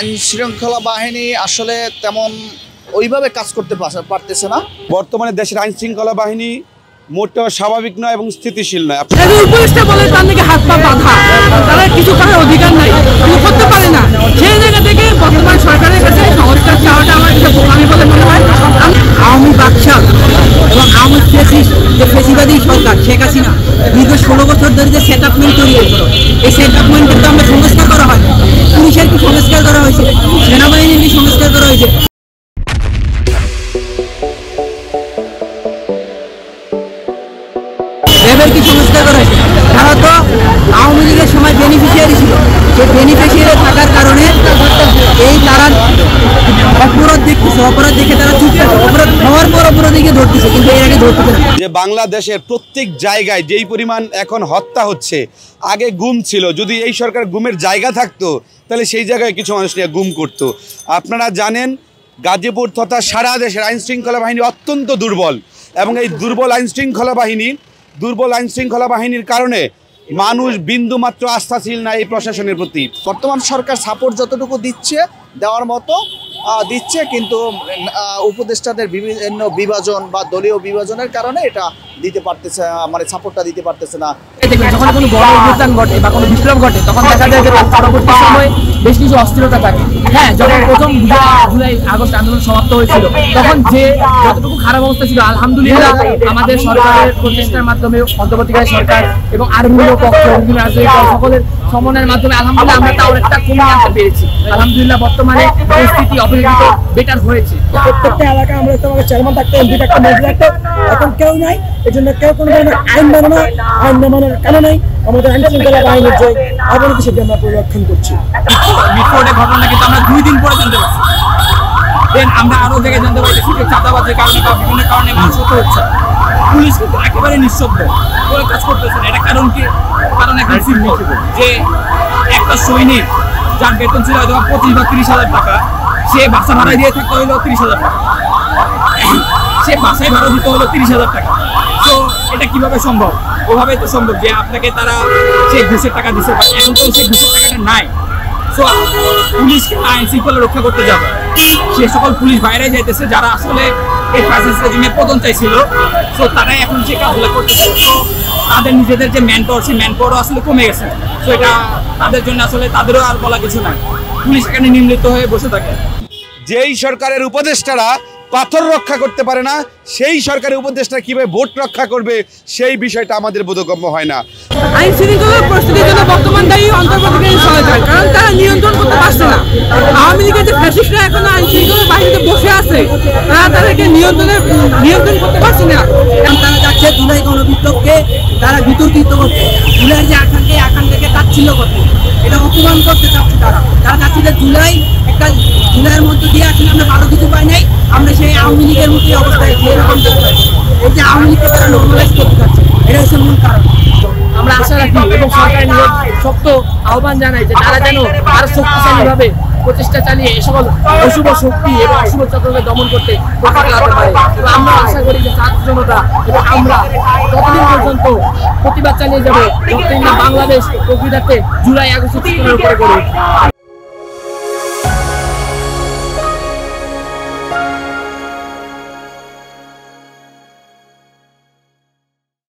আইন শৃঙ্খলা বাহিনী আসলে তেমন ওইভাবে কাজ করতে পারতেছে না। বর্তমানে দেশের আইন শৃঙ্খলা বাহিনী মোটেও স্বাভাবিক নয় এবং স্থিতিশীল নয়। তারা কিছু করার অধিকার নাই, কিছু করতে পারে না। সেই জায়গা থেকে বর্তমান সরকারের কাছে সংস্কার চাওয়াটা আমার কাছে বোকামি বলে মনে হয়। আওয়ামী বাকশাল এবং আওয়ামী ফেসিবাদী সরকার শেখ হাসিনা দীর্ঘ 16 বছর ধরে যে সেটআপমেন্ট তৈরি হয়েছিল, এই সেটআপমেন্টের তো আমরা সংস্কার করা হয়। পুলিশের কি সংস্কার করা হয়েছে? সেনাবাহিনীর কি সংস্কার করা হয়েছে? র্যাবের কি সংস্কার করা হয়েছে? তারা তো আওয়ামী লীগের সময় বেনিফিশিয়ারি ছিল। সেই বেনিফিশিয়ারি থাকার কারণে এই তারা অপরাধ দেখতেছে, অপরাধ দেখে তারা চুপ থাকে। অপরাধ হওয়ার পর অপরাধীকে ধরতেছে, কিন্তু এর আগে ধরতেছে না। যে বাংলাদেশের প্রত্যেক জায়গায় যেই পরিমাণ এখন হত্যা হচ্ছে, আগে গুম ছিল। যদি এই সরকার গুমের জায়গা থাকতো তাহলে সেই জায়গায় কিছু মানুষ নিয়ে গুম করতো। আপনারা জানেন গাজীপুর তথা সারা দেশের আইন শৃঙ্খলা বাহিনী অত্যন্ত দুর্বল, এবং এই দুর্বল আইন শৃঙ্খলা বাহিনীর কারণে মানুষ বিন্দুমাত্র আস্থাশীল না এই প্রশাসনের প্রতি। বর্তমান সরকার সাপোর্ট যতটুকু দেওয়ার মতো দিচ্ছে, কিন্তু উপদেষ্টাদের বিভিন্ন বিভাজন বা দলীয় বিভাজনের কারণে এটা দিতে পারতেছে, মানে সাপোর্টটা দিতে পারতেছে না। যখন কোনো বড় অভ্যুত্থান ঘটে বা কোনো বিপ্লব ঘটে, তখন দেখা যায় যে পরবর্তী সময়ে বেশ কিছু অস্থিরতা থাকে। হ্যাঁ, যখন প্রথম জুলাই আগস্ট আন্দোলন সমাপ্ত হয়েছিল, তখন যে যতটুকু খারাপ অবস্থা ছিল, আলহামদুলিল্লাহ আমাদের সরকারের প্রচেষ্টার মাধ্যমে, অন্তর্বর্তীকালীন সরকার এবং আর্মির পক্ষ, বিভিন্ন রাজনৈতিক দল সকলের সমন্বয়ের মাধ্যমে আলহামদুলিল্লাহ আমরা তা অনেকটা কমিয়ে আনতে পেরেছি। আলহামদুলিল্লাহ বর্তমানে পরিস্থিতি অপেক্ষাকৃত বেটার হয়েছে। প্রত্যেকটা এলাকায় আমরা তোমাকে চেয়ারম্যান থাকতো, এমপি থাকতো, মন্ত্রী থাকতো, এখন কেউ নাই। এই জন্য কেউ কোনো ধরনের আইন মানে না, আইন মানার কেন নাই। আমাদের আইন শৃঙ্খলা বাহিনীর যে অবনতি সেটি আমরা পরিলক্ষণ করছি। মিটফোর্ডের ঘটনা কিন্তু আমরা 2 দিন পরে জানতে পারছি। দেন আমরা আরো জায়গায় জানতে পারছি যে চাঁদাবাজের কারণে বা বিভিন্ন কারণে মানুষ হতে হচ্ছে। পুলিশ কিন্তু একেবারে নিঃশব্দ করে কাজ করতেছে না। এটা কারণ কি? কারণ এখন সিম্পল, যে একটা সৈনিক যার বেতন ছিল হয়তো 25 বা 30,000 টাকা, সে বাসা ভাড়া দিয়ে থাকতে হইলো 30,000 টাকা, সে বাসায় ভাড়া দিতে হলো 30,000 টাকা। তো এটা কিভাবে সম্ভব? ওভাবে তো সম্ভব যে আপনাকে তারা সেই ঘুষের টাকা দিচ্ছে, এখন তো সেই ঘুষের টাকাটা নাই। সো পুলিশকে আইন শৃঙ্খলা রক্ষা করতে যাবে সে সকল পুলিশ বাইরে যাইতেছে যারা আসলে এই ফ্যাসিস্ট রেজিমের পতন চাইছিল। সো তারাই এখন যে কাজগুলো করতেছে, তো তাদের নিজেদের যে ম্যানপাওয়ার, সেই ম্যানপাওয়ারও আসলে কমে গেছে। সো এটা তাদের জন্য আসলে তাদেরও আর বলা কিছু নাই। পুলিশ এখানে নিম্নিত হয়ে বসে থাকে। যেই সরকারের উপদেষ্টারা পাথর রক্ষা করতে পারে না, সেই সরকারের উপদেষ্টা কিভাবে ভোট রক্ষা করবে সেই বিষয়টা আমাদের বোধগম্য হয় না। আইন শৃঙ্খলার পরিস্থিতির জন্য বর্তমান দায়ী অন্তর্বর্তীকালীন সরকার, কারণ তারা নিয়ন্ত্রণ করতে পারছে না। আওয়ামী লীগের যে ফ্যাসিস্টরা এখন আইন শৃঙ্খলা বাহিনীতে বসে আছে, তাদেরকে নিয়ন্ত্রণ করতে পারছে না। তারা যাচ্ছে জুলাই গণবিপ্লবকে তারা বিতর্কিত করতে, জুলাইয়ের যে আকাঙ্ক্ষাকে তাচ্ছিল্য করতে, এটা অপমান করতে চাচ্ছে। তারা চাচ্ছে যে জুলাইয়ের মধ্যে দিয়ে আসলে আমরা ভালো কিছু পাই নাই, আমরা সেই আওয়ামী লীগের মতো অবস্থায় যেরকম এই যে আওয়ামী লীগকে তারা নর্মালাইজ করতে চাচ্ছে, এটা হচ্ছে মূল কারণ। আমরা আশা রাখি এবং সরকারের নিকট শক্ত আহ্বান জানাই যে তারা যেন আরো শক্তিশালীভাবে প্রচেষ্টা চালিয়ে এই সকল অশুভ শক্তি এবং অশুভ চক্রকে দমন করতে লাগাতে পারে। এবং আমরা আশা করি যে ছাত্র জনতা এবং আমরা ততদিন পর্যন্ত প্রতিবাদ চালিয়ে যাবো যতদিন না বাংলাদেশ প্রকৃতার্থে জুলাই আগস্টের উপরে গড়ে